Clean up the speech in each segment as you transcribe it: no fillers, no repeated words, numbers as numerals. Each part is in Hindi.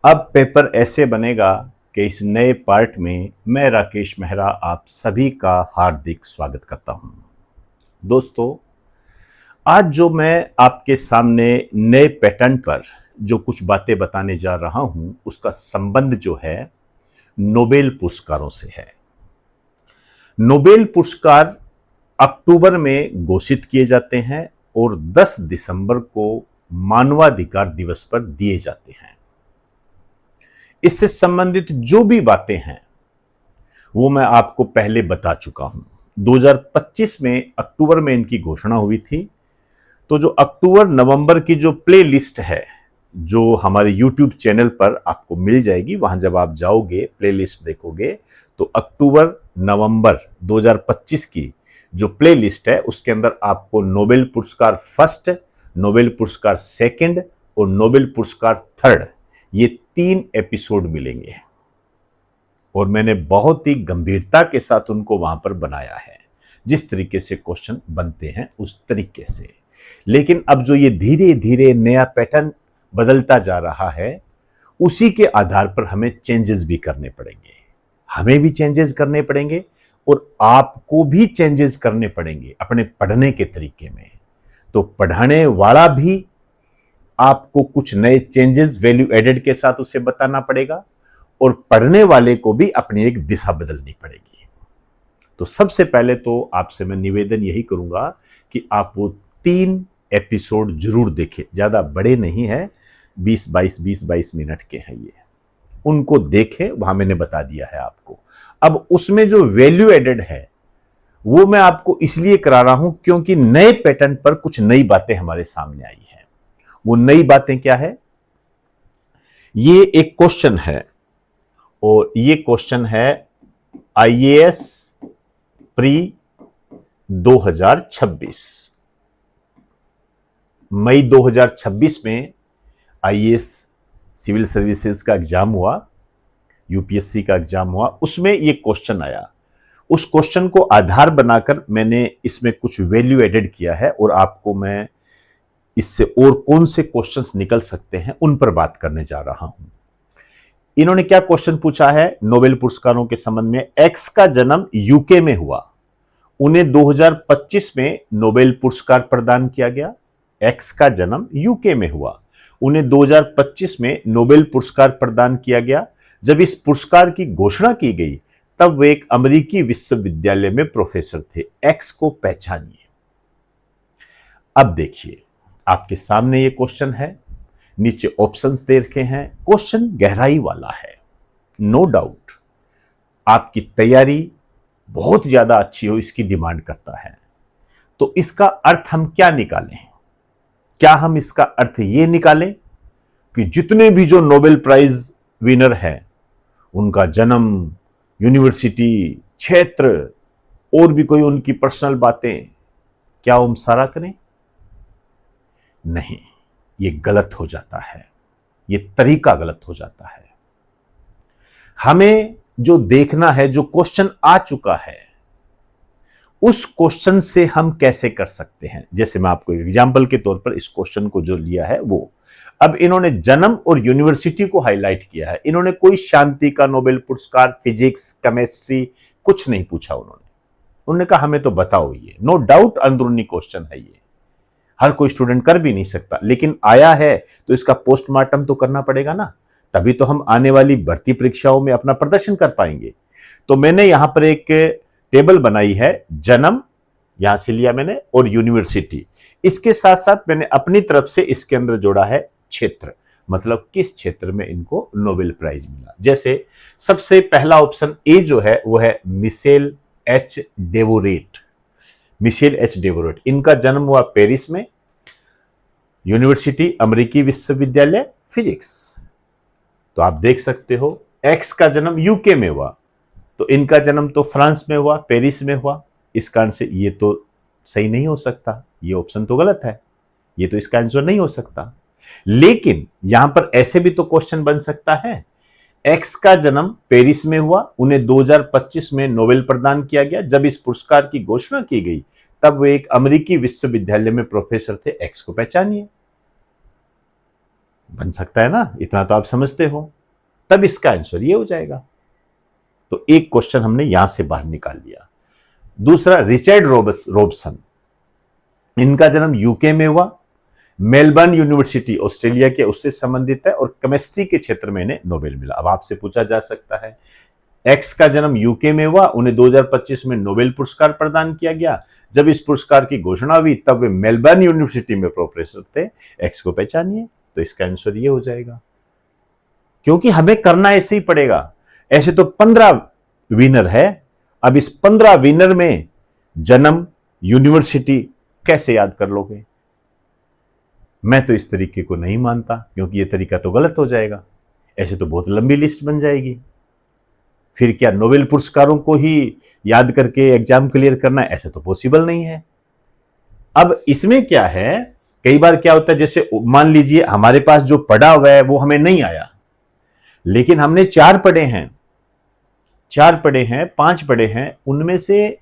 अब पेपर ऐसे बनेगा कि इस नए पार्ट में मैं राकेश मेहरा आप सभी का हार्दिक स्वागत करता हूं। दोस्तों, आज जो मैं आपके सामने नए पैटर्न पर जो कुछ बातें बताने जा रहा हूं, उसका संबंध जो है नोबेल पुरस्कारों से है। नोबेल पुरस्कार अक्टूबर में घोषित किए जाते हैं और 10 दिसंबर को मानवाधिकार दिवस पर दिए जाते हैं। इससे संबंधित जो भी बातें हैं वो मैं आपको पहले बता चुका हूं। 2025 में अक्टूबर में इनकी घोषणा हुई थी। तो जो अक्टूबर नवंबर की जो प्ले लिस्ट है, जो हमारे YouTube चैनल पर आपको मिल जाएगी, वहां जब आप जाओगे प्ले लिस्ट देखोगे तो अक्टूबर नवंबर 2025 की जो प्ले लिस्ट है उसके अंदर आपको नोबेल पुरस्कार फर्स्ट, नोबेल पुरस्कार सेकंड और नोबेल पुरस्कार थर्ड, ये 3 एपिसोड मिलेंगे और मैंने बहुत ही गंभीरता के साथ उनको वहां पर बनाया है। जिस तरीके से क्वेश्चन बनते हैं उस तरीके से। लेकिन अब जो ये धीरे धीरे नया पैटर्न बदलता जा रहा है, उसी के आधार पर हमें चेंजेस भी करने पड़ेंगे। हमें भी चेंजेस करने पड़ेंगे और आपको भी चेंजेस करने पड़ेंगे अपने पढ़ने के तरीके में। तो पढ़ाने वाला भी आपको कुछ नए चेंजेस वैल्यू एडेड के साथ उसे बताना पड़ेगा और पढ़ने वाले को भी अपनी एक दिशा बदलनी पड़ेगी। तो सबसे पहले तो आपसे मैं निवेदन यही करूंगा कि आप वो 3 एपिसोड जरूर देखें। ज्यादा बड़े नहीं है, 20-22 मिनट के हैं ये। उनको देखें, वहां मैंने बता दिया है आपको। अब उसमें जो वैल्यू एडेड है वो मैं आपको इसलिए करा रहा हूं क्योंकि नए पैटर्न पर कुछ नई बातें हमारे सामने आई हैं। वो नई बातें क्या है? ये एक क्वेश्चन है और ये क्वेश्चन है आईएएस प्री 2026। मई 2026 में आईएएस सिविल सर्विसेज का एग्जाम हुआ, यूपीएससी का एग्जाम हुआ, उसमें ये क्वेश्चन आया। उस क्वेश्चन को आधार बनाकर मैंने इसमें कुछ वैल्यू एडेड किया है और आपको मैं इससे और कौन से क्वेश्चंस निकल सकते हैं उन पर बात करने जा रहा हूं। इन्होंने क्या क्वेश्चन पूछा है नोबेल पुरस्कारों के संबंध में? एक्स का जन्म यूके में हुआ, उन्हें 2025 में नोबेल पुरस्कार प्रदान किया गया। एक्स का जन्म यूके में हुआ, उन्हें 2025 में नोबेल पुरस्कार प्रदान किया गया। जब इस पुरस्कार की घोषणा की गई तब वे एक अमेरिकी विश्वविद्यालय में प्रोफेसर थे। एक्स को पहचानिए। अब देखिए, आपके सामने ये क्वेश्चन है, नीचे ऑप्शंस दे रखे हैं। क्वेश्चन गहराई वाला है, नो डाउट। आपकी तैयारी बहुत ज्यादा अच्छी हो इसकी डिमांड करता है। तो इसका अर्थ हम क्या निकालें? क्या हम इसका अर्थ ये निकालें कि जितने भी जो नोबेल प्राइज विनर हैं उनका जन्म, यूनिवर्सिटी, क्षेत्र और भी कोई उनकी पर्सनल बातें, क्या हम सारा करें? नहीं, ये गलत हो जाता है, ये तरीका गलत हो जाता है। हमें जो देखना है, जो क्वेश्चन आ चुका है उस क्वेश्चन से हम कैसे कर सकते हैं। जैसे मैं आपको एग्जांपल के तौर पर इस क्वेश्चन को जो लिया है वो, अब इन्होंने जन्म और यूनिवर्सिटी को हाईलाइट किया है। इन्होंने कोई शांति का नोबेल पुरस्कार, फिजिक्स, केमिस्ट्री कुछ नहीं पूछा। उन्होंने कहा हमें तो बताओ। ये नो डाउट अंदरूनी क्वेश्चन है, ये हर कोई स्टूडेंट कर भी नहीं सकता, लेकिन आया है तो इसका पोस्टमार्टम तो करना पड़ेगा ना, तभी तो हम आने वाली भर्ती परीक्षाओं में अपना प्रदर्शन कर पाएंगे। तो मैंने यहां पर एक टेबल बनाई है, जन्म यहां से लिया मैंने और यूनिवर्सिटी। इसके साथ साथ मैंने अपनी तरफ से इसके अंदर जोड़ा है क्षेत्र, मतलब किस क्षेत्र में इनको नोबेल प्राइज मिला। जैसे सबसे पहला ऑप्शन ए जो है वो है मिशेल एच डेवोरेट। मिशेल एच डेवोरेट, इनका जन्म हुआ पेरिस में, यूनिवर्सिटी अमेरिकी विश्वविद्यालय फिजिक्स। तो आप देख सकते हो एक्स का जन्म यूके में हुआ, तो इनका जन्म तो फ्रांस में हुआ, पेरिस में हुआ। इस कारण से ये तो सही नहीं हो सकता, ये ऑप्शन तो गलत है, ये तो इसका आंसर नहीं हो सकता। लेकिन यहां पर ऐसे भी तो क्वेश्चन बन सकता है, एक्स का जन्म पेरिस में हुआ, उन्हें 2025 में नोबेल प्रदान किया गया। जब इस पुरस्कार की घोषणा की गई तब वे एक अमेरिकी विश्वविद्यालय में प्रोफेसर थे। एक्स को पहचानिए। बन सकता है ना, इतना तो आप समझते हो। तब इसका आंसर ये हो जाएगा। तो एक क्वेश्चन हमने यहां से बाहर निकाल लिया। दूसरा, रिचर्ड रॉबसन, इनका जन्म यूके में हुआ, मेलबर्न यूनिवर्सिटी ऑस्ट्रेलिया के उससे संबंधित है, और केमिस्ट्री के क्षेत्र में इन्हें नोबेल मिला। अब आपसे पूछा जा सकता है, एक्स का जन्म यूके में हुआ, उन्हें 2025 में नोबेल पुरस्कार प्रदान किया गया। जब इस पुरस्कार की घोषणा हुई तब वे मेलबर्न यूनिवर्सिटी में प्रोफेसर थे। एक्स को पहचानिए, तो इसका आंसर ये हो जाएगा, क्योंकि हमें करना ऐसे ही पड़ेगा। ऐसे तो 15 विनर है, अब इस 15 विनर में जन्म, यूनिवर्सिटी कैसे याद कर लोगे? मैं तो इस तरीके को नहीं मानता, क्योंकि यह तरीका तो गलत हो जाएगा। ऐसे तो बहुत लंबी लिस्ट बन जाएगी। फिर क्या नोबेल पुरस्कारों को ही याद करके एग्जाम क्लियर करना, ऐसे तो पॉसिबल नहीं है। अब इसमें क्या है, कई बार क्या होता है, जैसे मान लीजिए हमारे पास जो पढ़ा हुआ है वो हमें नहीं आया, लेकिन हमने 4 पढ़े हैं, 5 पढ़े हैं, उनमें से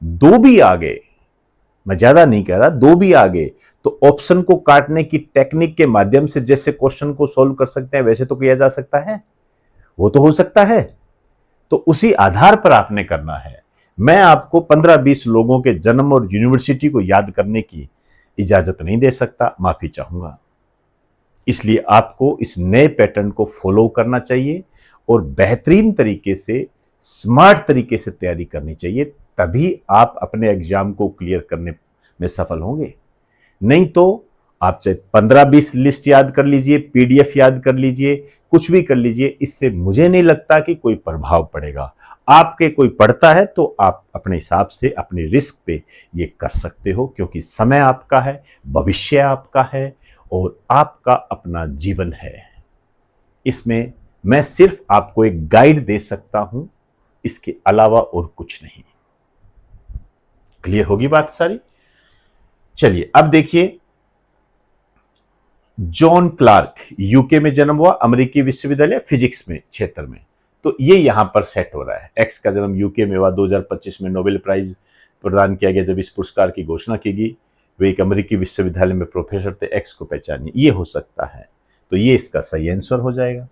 2 भी आ गए, मैं ज्यादा नहीं कह रहा, 2 भी आ गए, तो ऑप्शन को काटने की टेक्निक के माध्यम से जैसे क्वेश्चन को सोल्व कर सकते हैं वैसे तो किया जा सकता है, वो तो हो सकता है। तो उसी आधार पर आपने करना है। मैं आपको 15-20 लोगों के जन्म और यूनिवर्सिटी को याद करने की इजाजत नहीं दे सकता, माफी चाहूंगा। इसलिए आपको इस नए पैटर्न को फॉलो करना चाहिए और बेहतरीन तरीके से, स्मार्ट तरीके से तैयारी करनी चाहिए, तभी आप अपने एग्जाम को क्लियर करने में सफल होंगे। नहीं तो आप चाहे 15-20 लिस्ट याद कर लीजिए, पीडीएफ याद कर लीजिए, कुछ भी कर लीजिए, इससे मुझे नहीं लगता कि कोई प्रभाव पड़ेगा। आपके कोई पड़ता है तो आप अपने हिसाब से, अपने रिस्क पे ये कर सकते हो, क्योंकि समय आपका है, भविष्य आपका है और आपका अपना जीवन है। इसमें मैं सिर्फ आपको एक गाइड दे सकता हूं, इसके अलावा और कुछ नहीं। क्लियर होगी बात सारी? चलिए अब देखिए, जॉन क्लार्क, यूके में जन्म हुआ, अमेरिकी विश्वविद्यालय फिजिक्स में क्षेत्र में, तो ये यहां पर सेट हो रहा है। एक्स का जन्म यूके में हुआ, 2025 में नोबेल प्राइज प्रदान किया गया। जब इस पुरस्कार की घोषणा की गई, वे एक अमेरिकी विश्वविद्यालय में प्रोफेसर थे। एक्स को पहचानिए, ये हो सकता है, तो ये इसका सही आंसर हो जाएगा।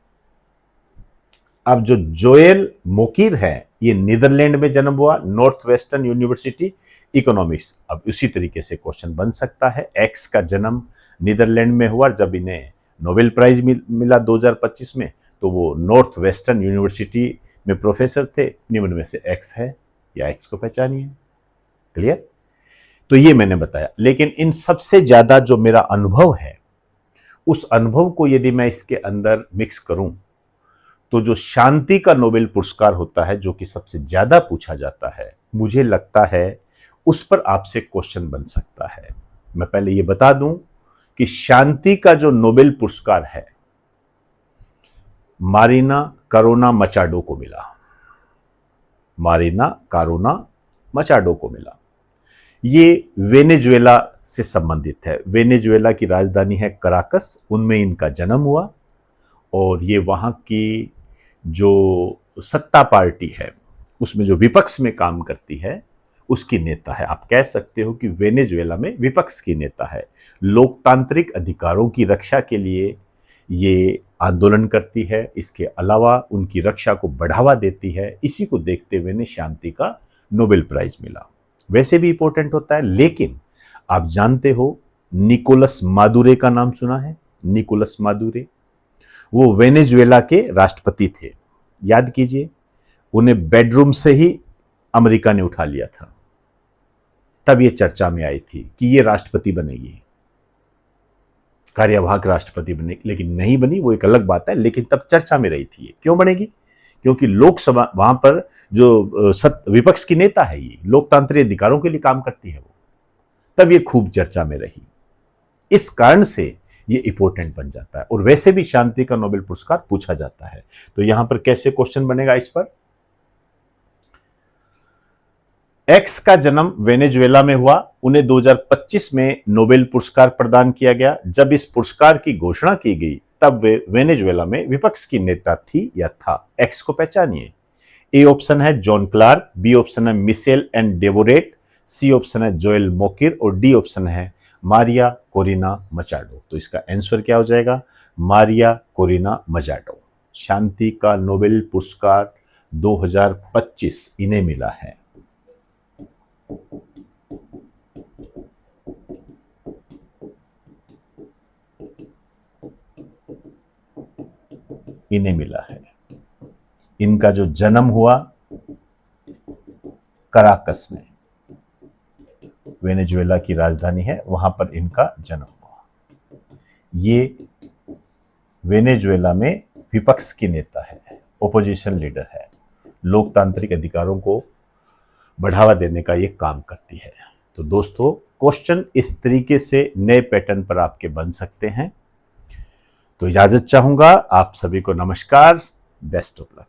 अब जो जोएल मोकिर है, ये नीदरलैंड में जन्म हुआ, नॉर्थ वेस्टर्न यूनिवर्सिटी इकोनॉमिक्स। अब उसी तरीके से क्वेश्चन बन सकता है, एक्स का जन्म नीदरलैंड में हुआ, जब इन्हें नोबेल प्राइज मिला 2025 में, तो वो नॉर्थ वेस्टर्न यूनिवर्सिटी में प्रोफेसर थे। निम्न में से एक्स है, या एक्स को पहचानिए। क्लियर? तो ये मैंने बताया, लेकिन इन सबसे ज्यादा जो मेरा अनुभव है, उस अनुभव को यदि मैं इसके अंदर मिक्स करूं, तो जो शांति का नोबेल पुरस्कार होता है, जो कि सबसे ज्यादा पूछा जाता है, मुझे लगता है उस पर आपसे क्वेश्चन बन सकता है। मैं पहले ये बता दूं कि शांति का जो नोबेल पुरस्कार है, मारीना करोना मचाडो को मिला। मारीना करोना मचाडो को मिला। ये वेनेजुएला से संबंधित है। वेनेजुएला की राजधानी है कराकस, उनमें इनका जन्म हुआ, और ये वहां की जो सत्ता पार्टी है, उसमें जो विपक्ष में काम करती है, उसकी नेता है। आप कह सकते हो कि वेनेजुएला में विपक्ष की नेता है। लोकतांत्रिक अधिकारों की रक्षा के लिए ये आंदोलन करती है, इसके अलावा उनकी रक्षा को बढ़ावा देती है। इसी को देखते हुए ने शांति का नोबेल प्राइज मिला। वैसे भी इंपॉर्टेंट होता है, लेकिन आप जानते हो निकोलस मादुरे का नाम सुना है? निकोलस मादुरे, वो वेनेजुएला के राष्ट्रपति थे। याद कीजिए, उन्हें बेडरूम से ही अमेरिका ने उठा लिया था, तब ये चर्चा में आई थी कि ये राष्ट्रपति बनेगी, कार्यवाहक राष्ट्रपति बनेगी, लेकिन नहीं बनी, वो एक अलग बात है, लेकिन तब चर्चा में रही थी। ये क्यों बनेगी? क्योंकि लोकसभा, वहां पर जो विपक्ष की नेता है, ये लोकतांत्रिक अधिकारों के लिए काम करती है, वो तब ये खूब चर्चा में रही। इस कारण से ये इंपॉर्टेंट बन जाता है, और वैसे भी शांति का नोबेल पुरस्कार पूछा जाता है। तो यहां पर कैसे क्वेश्चन बनेगा इस पर? एक्स का जन्म वेनेजुएला में हुआ, उन्हें 2025 में नोबेल पुरस्कार प्रदान किया गया। जब इस पुरस्कार की घोषणा की गई, तब वे वेनेजुएला में विपक्ष की नेता थी या था। एक्स को पहचानिए। ए ऑप्शन है जॉन क्लार्क, बी ऑप्शन है मिशेल एंड डेवोरेट, सी ऑप्शन है जोएल मोकिर, और डी ऑप्शन है मारिया कोरिना मचाडो। तो इसका आंसर क्या हो जाएगा? Maria Corina Machado. शांति का नोबेल पुरस्कार 2025 इन्हें मिला है। इन्हें मिला है। इनका जो जन्म हुआ कराकस में, वेनेजुएला की राजधानी है, वहां पर इनका जन्म हुआ। ये वेनेजुएला में विपक्ष की नेता है, ओपोजिशन लीडर है, लोकतांत्रिक अधिकारों को बढ़ावा देने का ये काम करती है। तो दोस्तों, क्वेश्चन इस तरीके से नए पैटर्न पर आपके बन सकते हैं। तो इजाजत चाहूंगा। आप सभी को नमस्कार। Best of luck.